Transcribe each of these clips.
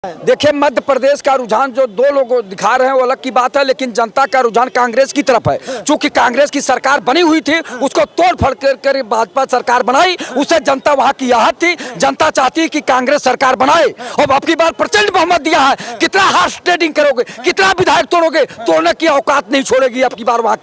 देखिए, मध्य प्रदेश का रुझान जो दो लोग दिखा रहे हैं वो अलग की बात है, लेकिन जनता का रुझान कांग्रेस की तरफ है। चूंकि कांग्रेस की सरकार बनी हुई थी, उसको तोड़ फोड़ कर भाजपा सरकार बनाई, उससे जनता वहां की आहत थी। जनता चाहती है कि कांग्रेस सरकार बनाए और अब की बार प्रचंड बहुमत दिया है। कितना हार्स ट्रेडिंग करोगे, कितना विधायक तोड़ोगे, तोड़ने की औकात नहीं छोड़ेगी अब की बार वहां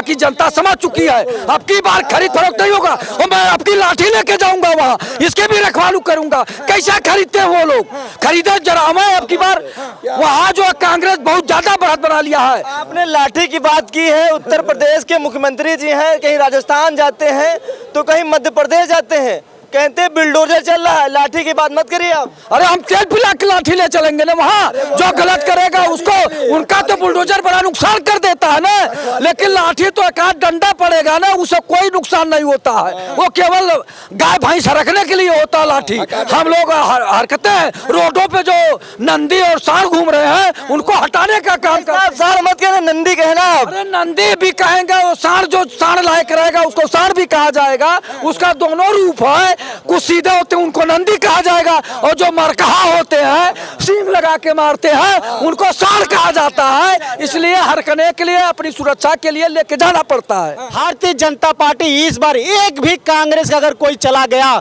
की जनता समझ चुकी है। अब की बार खरीद फरोख्त नहीं होगा और मैं अब की लाठी लेके जाऊंगा वहां, इसके भी रखवालू करूंगा। कैसा खरीदते हैं वो लोग, खरीदे जरा हमें। अब की बार वहाँ जो कांग्रेस बहुत ज्यादा बढ़त बना लिया है। आपने लाठी की बात की है, उत्तर प्रदेश के मुख्यमंत्री जी हैं, कहीं राजस्थान जाते हैं तो कहीं मध्य प्रदेश जाते हैं, कहते हैं बिल्डोजर चल रहा है। लाठी की बात मत करिए आप। अरे हम तेल पिला के लाठी ले चलेंगे ना वहाँ, जो गलत करेगा उसको, उनका तो बुलडोजर बड़ा नुकसान कर देता है ना, लेकिन लाठी तो एक आध डंडा पड़ेगा ना, उसे कोई नुकसान नहीं होता है। वो केवल गाय भैंस रखने के लिए होता है लाठी। हम लोग हरकतें रोडों पे जो नंदी और सांड घूम रहे हैं उनको हटाने का काम कर। सांड मत कहना, नंदी कहना आप। अरे नंदी भी कहेंगे, वो सांड जो सांड लायक रहेगा उसको सांड भी कहा जाएगा। उसका दोनों रूप है, कुछ सीधे होते हैं उनको नंदी कहा जाएगा, और जो मरकहा होते हैं सींग लगा के मारते हैं उनको सांड कहा जाता है। इसलिए हरकने के लिए, अपनी सुरक्षा के लिए लेके जाना पड़ता है। भारतीय जनता पार्टी इस बार एक भी कांग्रेस का अगर कोई चला गया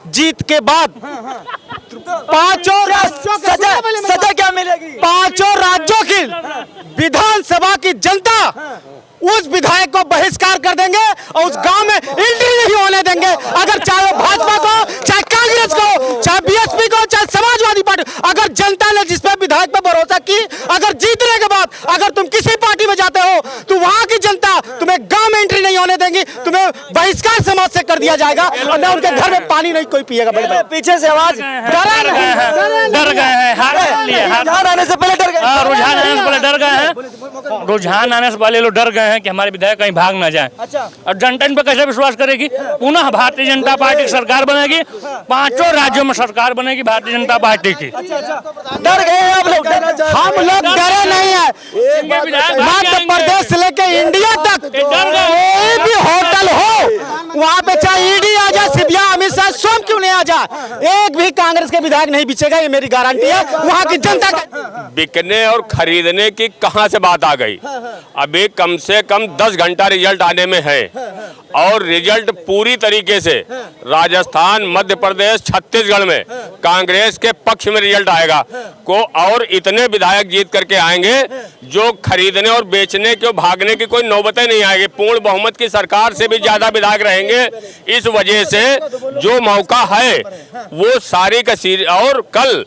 जीत के बाद, पांचों सजा क्या मिलेगी? पांचों राज्यों की विधानसभा की जनता उस विधायक को बहिष्कार कर देंगे और उस गांव में एंट्री नहीं होने देंगे। अगर चाहे भाजपा को, चाहे कांग्रेस को, चाहे बीएसपी को, चाहे समाजवादी पार्टी, अगर जनता ने जिस पे विधायक पे भरोसा की, अगर जीतने के बाद अगर तुम किसी पार्टी में जाते हो तो वहां की जनता तुम्हें गांव में एंट्री नहीं होने देंगी, तुम्हें बहिष्कार समाज से कर दिया जाएगा और न उनके घर में पानी नहीं कोई पिएगा। पीछे से आवाज, डर गए हैं, रुझान आने से पहले डर गए, रुझान आने से पहले डर गए हैं, रुझान आने से पहले लोग डर गए हैं कि हमारे विधायक कहीं भाग ना जाए। और जनता इन पर कैसे विश्वास करेगी? पुनः भारतीय जनता पार्टी की सरकार बनेगी, पांचों राज्यों में सरकार बनेगी भारतीय जनता पार्टी की। डर गए आप लोग? हम लोग डरे नहीं है। मध्य प्रदेश से लेकर इंडिया तक कोई भी होटल हो, वहाँ पे चाहे ईडी आ जाए, सीबीआई, अमित शाह, स्वयं क्यों नहीं आ जाए, एक भी कांग्रेस के विधायक नहीं बिचेगा, ये मेरी गारंटी है। वहाँ की जनता बिकने और खरीदने की कहां से बात आ गई? अभी कम से कम 10 घंटा रिजल्ट आने में है और रिजल्ट पूरी तरीके से राजस्थान, मध्य प्रदेश, छत्तीसगढ़ में कांग्रेस के पक्ष में रिजल्ट आएगा को, और इतने विधायक जीत करके आएंगे जो खरीदने और बेचने के, भागने की कोई नौबत नहीं आएगी। पूर्ण बहुमत की सरकार से भी ज्यादा विधायक रहेंगे। इस वजह से जो मौका है वो सारी का और कल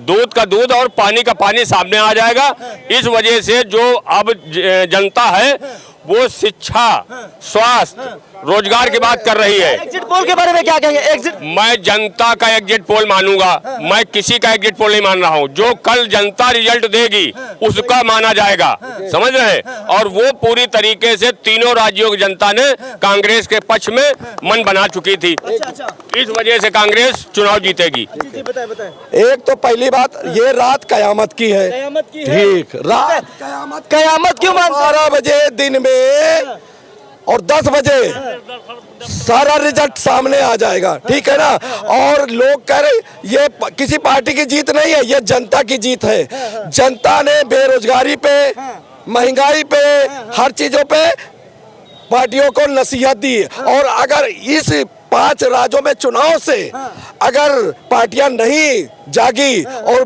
दूध का दूध और पानी का पानी सामने आ जाएगा। इस वजह से जो अब जनता है वो शिक्षा, स्वास्थ्य, रोजगार की बात कर रही है। एग्जिट पोल के बारे में क्या कहेंगे? मैं जनता का एग्जिट पोल मानूंगा, मैं किसी का एग्जिट पोल नहीं मान रहा हूं। जो कल जनता रिजल्ट देगी उसका माना जाएगा, समझ रहे हैं? और वो पूरी तरीके से तीनों राज्यों की जनता ने कांग्रेस के पक्ष में मन बना चुकी थी। इस वजह से कांग्रेस चुनाव जीतेगी। एक तो पहली बात, ये रात कयामत की है। ठीक, रात कयामत क्यों? 12 बजे दिन में और 10 बजे सारा रिजल्ट सामने आ जाएगा, ठीक है ना। और लोग कह रहे ये किसी पार्टी की जीत नहीं है, ये जनता की जीत है। जनता ने बेरोजगारी पे, महंगाई पे, हर चीजों पे पार्टियों को नसीहत दी। और अगर इस 5 राज्यों में चुनाव से अगर पार्टियां नहीं जागी और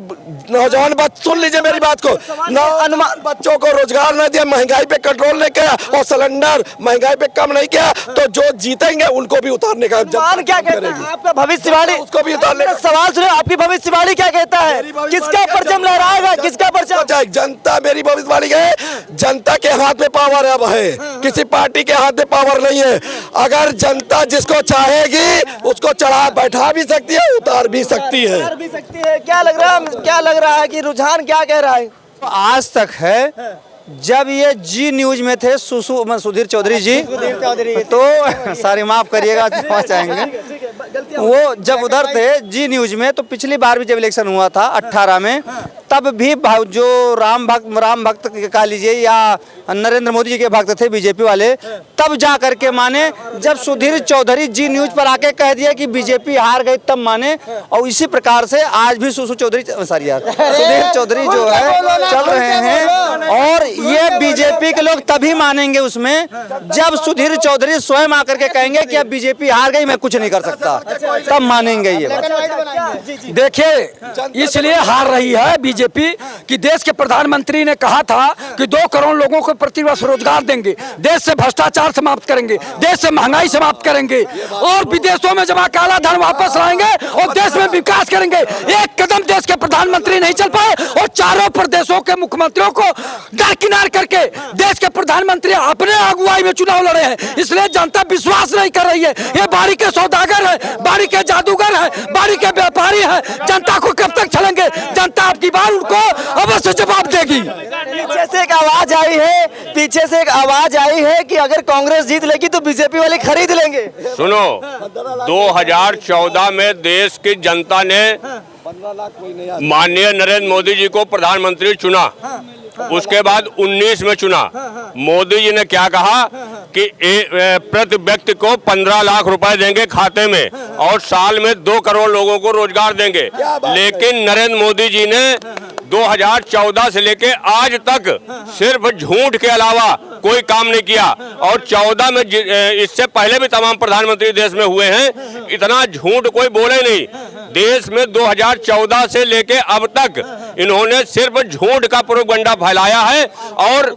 नौजवान सुन लीजिए मेरी बात को, नौजवान बच्चों को रोजगार नहीं दिया, महंगाई पे कंट्रोल नहीं किया और सिलेंडर महंगाई पे कम नहीं किया, तो जो जीतेंगे उनको भी उतारने का क्या कहता है आपका भविष्यवाणी? उसको भी उतारने का सवाल सुने, आपकी भविष्यवाणी क्या कहता है? किसका परचम लहराएगा, किसका परचम? जनता, मेरी भविष्यवाणी है, जनता के हाथ में पावर अब है, किसी पार्टी के हाथ में पावर नहीं है। अगर जनता जिसको चाहेगी उसको चढ़ा बैठा भी सकती है, उतार भी सकती है। क्या लग रहा है कि रुझान क्या कह रहा है? आज तक है, जब ये जी न्यूज में थे सुधीर चौधरी जी, तो सारी माफ करिएगा, क्षमा चाहेंगे। वो जब उधर थे जी न्यूज में, तो पिछली बार भी जब इलेक्शन हुआ था 18 में, तब भी जो राम भक्त कह लीजिए या नरेंद्र मोदी जी के भक्त थे बीजेपी वाले, तब जा करके माने। जब सुधीर चौधरी जी न्यूज पर आके कह दिया कि बीजेपी हार गई तब माने। और इसी प्रकार से आज भी सुधीर चौधरी जो है चल रहे हैं। और ये बीजेपी के लोग तभी मानेंगे उसमें जब सुधीर चौधरी स्वयं आकर के कहेंगे कि अब बीजेपी हार गई, मैं कुछ नहीं कर सकता, तब मानेंगे ये। देखिए, इसलिए हार रही है बीजेपी कि देश के प्रधानमंत्री ने कहा था कि 2 करोड़ लोगों को प्रतिवर्ष रोजगार देंगे, देश से भ्रष्टाचार समाप्त करेंगे, देश से महंगाई समाप्त करेंगे और विदेशों में जमा काला धन वापस लाएंगे और देश में विकास करेंगे। एक कदम देश के प्रधानमंत्री नहीं चल पाए और चारों प्रदेशों के मुख्यमंत्रियों को दरकिनार करके देश के प्रधानमंत्री अपने अगुवाई में चुनाव लड़े हैं। इसलिए जनता विश्वास नहीं कर रही है। ये बाड़ी के सौदागर है, बाड़ी के जादूगर है, बाड़ी के व्यापारी है। जनता को कब तक चलेंगे? जनता आपकी बार उनको अवश्य जवाब देगी। पीछे से एक आवाज आई है कि अगर कांग्रेस जीत लेगी तो बीजेपी वाले खरीद लेंगे। सुनो, 2014 में देश की जनता ने माननीय नरेंद्र मोदी जी को प्रधानमंत्री चुना। उसके बाद 19 में चुना। मोदी जी ने क्या कहा कि प्रति व्यक्ति को 15 लाख रुपए देंगे खाते में और साल में 2 करोड़ लोगों को रोजगार देंगे। लेकिन नरेंद्र मोदी जी ने 2014 से लेके आज तक सिर्फ झूठ के अलावा कोई काम नहीं किया। और 14 में इससे पहले भी तमाम प्रधानमंत्री देश में हुए हैं, इतना झूठ कोई बोले नहीं। देश में 2014 से लेके अब तक इन्होंने सिर्फ झूठ का प्रोपगंडा फैलाया है। और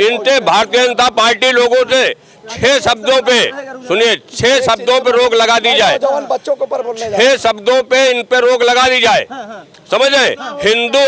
इनसे भारतीय जनता पार्टी लोगों से 6 शब्दों पे, सुनिए, 6 शब्दों पे रोक लगा दी जाए। 6 शब्दों पे इन पे रोक लगा दी जाए, समझ रहे? हिंदू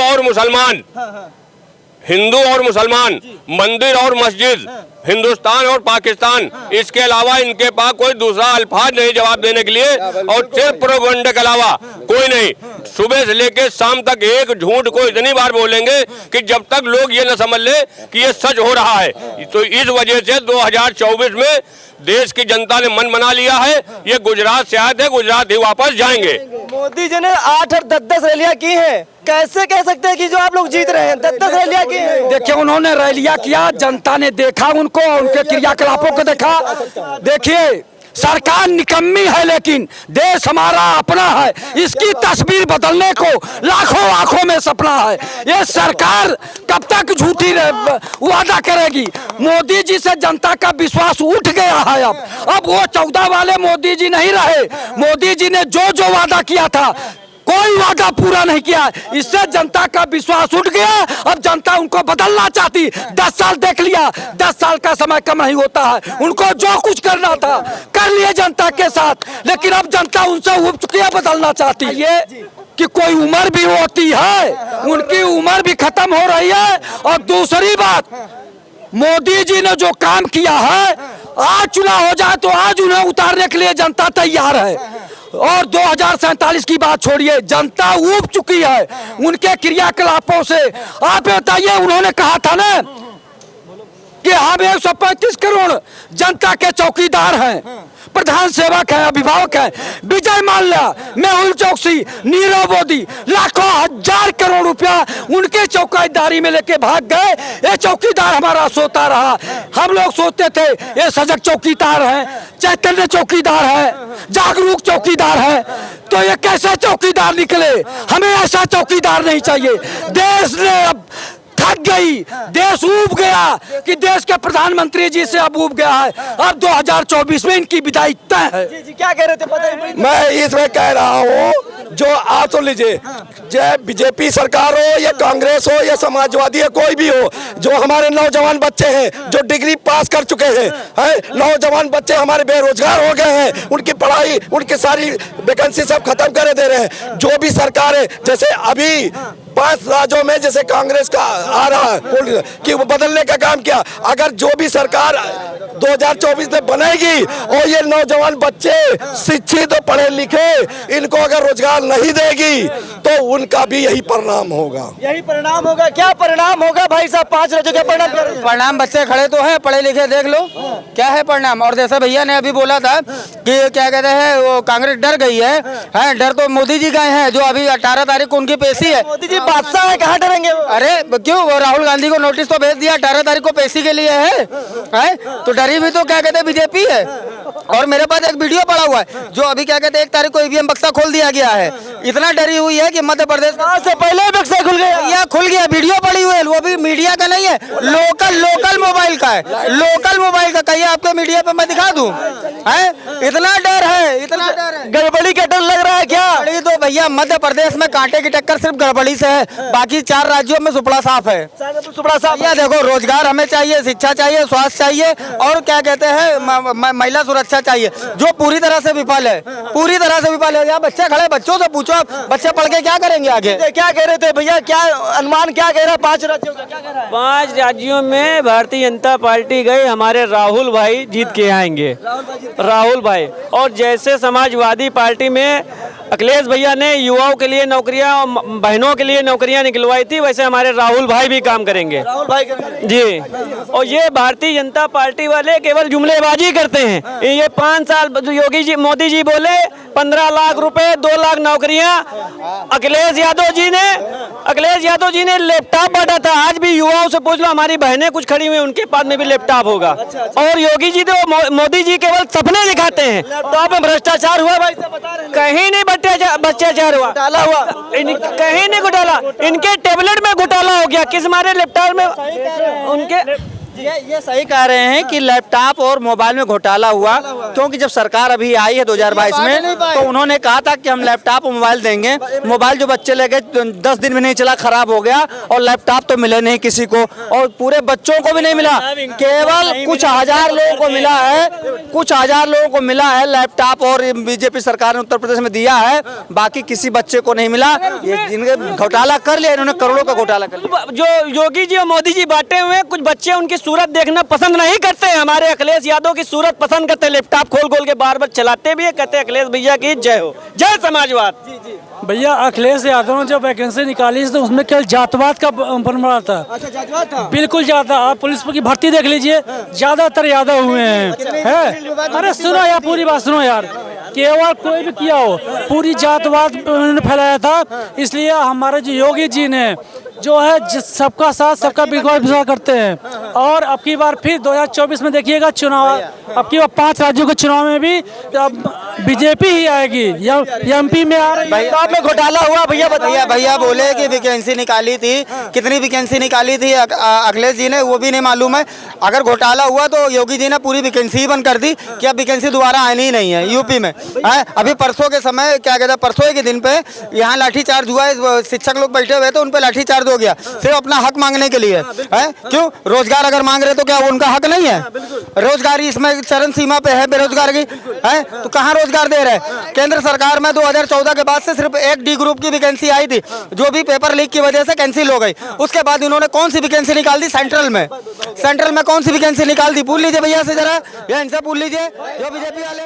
और मुसलमान, मंदिर और मस्जिद, हिंदुस्तान और पाकिस्तान, इसके अलावा इनके पास कोई दूसरा अल्फाज नहीं जवाब देने के लिए। और सिर्फ प्रोपगंडा के अलावा कोई नहीं। सुबह से लेकर शाम तक एक झूठ को इतनी बार बोलेंगे कि जब तक लोग ये न समझ ले कि ये सच हो रहा है। तो इस वजह से 2024 में देश की जनता ने मन बना लिया है। ये गुजरात से आए थे, गुजरात ही वापस जाएंगे। मोदी जी ने 8 और 10 रैलियां की हैं, कैसे कह सकते हैं कि जो आप लोग जीत रहे हैं? 10 रैलियां की हैं। देखिए, उन्होंने रैलियां किया, जनता ने देखा उनको, उनके क्रियाकलापों को देखा। देखिए, सरकार निकम्मी है लेकिन देश हमारा अपना है। इसकी तस्वीर बदलने को लाखों आंखों में सपना है। ये सरकार कब तक झूठी वादा करेगी? मोदी जी से जनता का विश्वास उठ गया है। अब वो 14 वाले मोदी जी नहीं रहे। मोदी जी ने जो वादा किया था कोई वादा पूरा नहीं किया। इससे जनता का विश्वास उठ गया। अब जनता उनको बदलना चाहती। 10 साल देख लिया, 10 साल का समय कम नहीं होता है। उनको जो कुछ करना था कर लिए जनता के साथ, लेकिन अब जनता उनसे उब चुकी है, बदलना चाहती है। कि कोई उम्र भी होती है, उनकी उम्र भी खत्म हो रही है। और दूसरी बात, मोदी जी ने जो काम किया है, आज चुनाव हो जाए तो आज उन्हें उतारने के लिए जनता तैयार है। और 2047 की बात छोड़िए, जनता ऊब चुकी है उनके क्रियाकलापों से। आप बताइए, उन्होंने कहा था ना कि हम 135 करोड़ जनता के चौकीदार हैं, प्रधान सेवक है, अभिभावक है। विजय माल्या, मेहुल चौकसी, नीरव मोदी लाखों हजार करोड़ रुपया उनके चौकीदारी में लेके भाग गए। ये चौकीदार हमारा सोता रहा। हम लोग सोचते थे ये सजग चौकीदार है, चैतन्य चौकीदार है, जागरूक चौकीदार है। तो ये कैसे चौकीदार निकले? हमें ऐसा चौकीदार नहीं चाहिए। देश ने अब थक गई, देश ऊब गया कि देश के प्रधानमंत्री जी से अब ऊब गया है। अब 2024 में इनकी विदाई तय है। जी क्या कह रहे थे? मैं इसमें कह रहा हूँ, जो आप तो लीजिए, चाहे बीजेपी सरकार हो या कांग्रेस हो या समाजवादी हो, कोई भी हो, जो हमारे नौजवान बच्चे हैं जो डिग्री पास कर चुके हैं, नौजवान बच्चे हमारे बेरोजगार हो गए हैं, उनकी पढ़ाई, उनकी सारी वैकेंसी सब खत्म कर दे रहे हैं। जो भी सरकार है, जैसे अभी 5 राज्यों में जैसे कांग्रेस का आ रहा है कि वो बदलने का काम किया। अगर जो भी सरकार 2024 में बनेगी और ये नौजवान बच्चे शिक्षित और पढ़े लिखे इनको अगर रोजगार नहीं देगी तो उनका भी यही परिणाम होगा। यही परिणाम होगा। क्या परिणाम होगा भाई साहब? 5 राज्यों का परिणाम क्या रहेगा? परिणाम बच्चे खड़े तो हैं, पढ़े लिखे, देख लो क्या है परिणाम। और जैसे भैया ने अभी बोला था कि क्या कहते हैं वो कांग्रेस डर गई है, डर तो मोदी जी गए हैं, जो अभी 18 तारीख को उनकी पेशी है। मोदी जी बादशाह है, कहाँ डरेंगे वो? अरे क्यों, वो राहुल गांधी को नोटिस तो भेज दिया, 18 तारीख को पेशी के लिए है? तो डरी भी तो क्या कहते हैं बीजेपी है। और मेरे पास एक वीडियो पड़ा हुआ है जो अभी क्या कहते हैं 1 तारीख को ईवीएम बक्सा खोल दिया गया है। इतना डरी हुई है कि मध्य प्रदेश से पहले ही बक्सा खुल गया। यह खुल गया, वीडियो पड़ी हुई है, वो भी मीडिया का नहीं है, लोकल मोबाइल का है, लोकल मोबाइल का। कहिए आपके मीडिया पे मैं दिखा दूं? है इतना डर है, इतना डर है। गड़बड़ी का डर लग रहा है क्या? गड़बड़ी तो भैया मध्य प्रदेश में कांटे की टक्कर सिर्फ गड़बड़ी से है, बाकी 4 राज्यों में सुपड़ा साफ है। सुपड़ा साफ। भैया देखो, रोजगार हमें चाहिए, शिक्षा चाहिए, स्वास्थ्य चाहिए और क्या कहते हैं महिला सुरक्षा चाहिए, जो पूरी तरह से विफल है, पूरी तरह से विफल है। यहाँ बच्चे खड़े, बच्चों से पूछो आप, बच्चे पढ़ के क्या करेंगे आगे? क्या कह रहे थे भैया? क्या अनुमान क्या कह रहा है 5 राज्यों का? क्या कह रहा है? 5 राज्यों में भारतीय जनता पार्टी गई, हमारे राहुल भाई जीत के आएंगे। राहुल भाई। और जैसे समाजवादी पार्टी में अखिलेश भैया ने युवाओं के लिए नौकरियां और बहनों के लिए नौकरियां निकलवाई थी, वैसे हमारे राहुल भाई भी काम करेंगे। राहुल भाई करेंगे। जी। और ये भारतीय जनता पार्टी वाले केवल जुमलेबाजी करते हैं। ये 5 साल योगी जी, मोदी जी बोले 15 लाख रुपए, 2 लाख नौकरियां। अखिलेश यादव जी ने लैपटॉप बांटा था। आज भी युवाओं से पूछ लो, हमारी बहनें कुछ खड़ी हुई, उनके पास में भी लैपटॉप होगा। और योगी जी तो मोदी जी केवल सपने दिखाते हैं। लैपटॉप में भ्रष्टाचार हुआ भाई साहब, बता रहे हैं। कहीं नहीं भ्रष्टाचार हुआ, घोटाला हुआ। कहीं नहीं घोटाला। इनके टेबलेट में घोटाला हो गया, किस मारे लैपटॉप में उनके। ये सही कह रहे हैं कि लैपटॉप और मोबाइल में घोटाला हुआ, क्योंकि जब सरकार अभी आई है 2022 में तो उन्होंने कहा था कि हम लैपटॉप और मोबाइल देंगे। मोबाइल जो बच्चे ले गए 10 दिन में नहीं चला, खराब हो गया, और लैपटॉप तो मिले नहीं किसी को, और पूरे बच्चों को भी नहीं मिला। केवल कुछ हजार लोगों को मिला है, कुछ हजार लोगों को मिला है लैपटॉप, और बीजेपी सरकार ने उत्तर प्रदेश में दिया है, बाकी किसी बच्चे को नहीं मिला। ये जिनके घोटाला कर लिया, इन्होंने करोड़ों का घोटाला कर लिया। जो योगी जी और मोदी जी बांटे हुए, कुछ बच्चे उनकी सूरत देखना पसंद नहीं करते हैं। हमारे अखिलेश यादव की सूरत पसंद करते हैं, लैपटॉप खोल के बार बार चलाते भी है, कहते हैं अखिलेश भैया की जय हो, जय समाजवाद। भैया अखिलेश यादव ने जो वैकेंसी निकाली तो उसमें केवल जातवाद का बन था। अच्छा, जातिवाद था। बिल्कुल जाता। आप पुलिस की भर्ती देख लीजिए, ज्यादातर यादव हुए हैं। अरे सुनो यार, पूरी बात सुनो यार, केवल कोई भी किया हो, पूरी जातवाद उन्होंने फैलाया था। इसलिए हमारे जो योगी जी ने जो है सबका साथ सबका विकास करते हैं। और अब की बार फिर 2024 में देखिएगा चुनाव, अब की बार 5 राज्यों के चुनाव में भी बीजेपी ही आएगी। एमपी में आ रही है। में घोटाला हुआ भैया, बताइए। भैया बोले कि वैकेंसी निकाली थी, कितनी वैकेंसी निकाली थी अखिलेश जी ने, वो भी नहीं मालूम है। अगर घोटाला हुआ तो योगी जी ने पूरी वैकेंसी ही बंद कर दी कि अब वैकेंसी दोबारा आनी ही नहीं है यूपी में। अभी परसों के समय क्या कहते हैं, परसों के दिन पे यहाँ लाठीचार्ज हुआ, शिक्षक लोग बैठे हुए थे, उन पे लाठीचार्ज हो गया, सिर्फ अपना हक मांगने के लिए। है क्यों? रोजगार अगर मांग रहे तो क्या वो उनका हक नहीं है? रोजगारी इसमें चरम सीमा पे है बेरोजगार की, है तो कहाँ रोजगार दे रहे? केंद्र सरकार में 2014 के बाद से सिर्फ एक डी ग्रुप की वैकेंसी आई थी, जो भी पेपर लीक की वजह से कैंसिल हो गई। उसके बाद इन्होंने कौन सी वैकेंसी निकाल दी? सेंट्रल में कौन सी वैकेंसी निकाल दी? पूछ लीजिए भैया से जरा, या इनसे पूछ लीजिए जो बीजेपी वाले।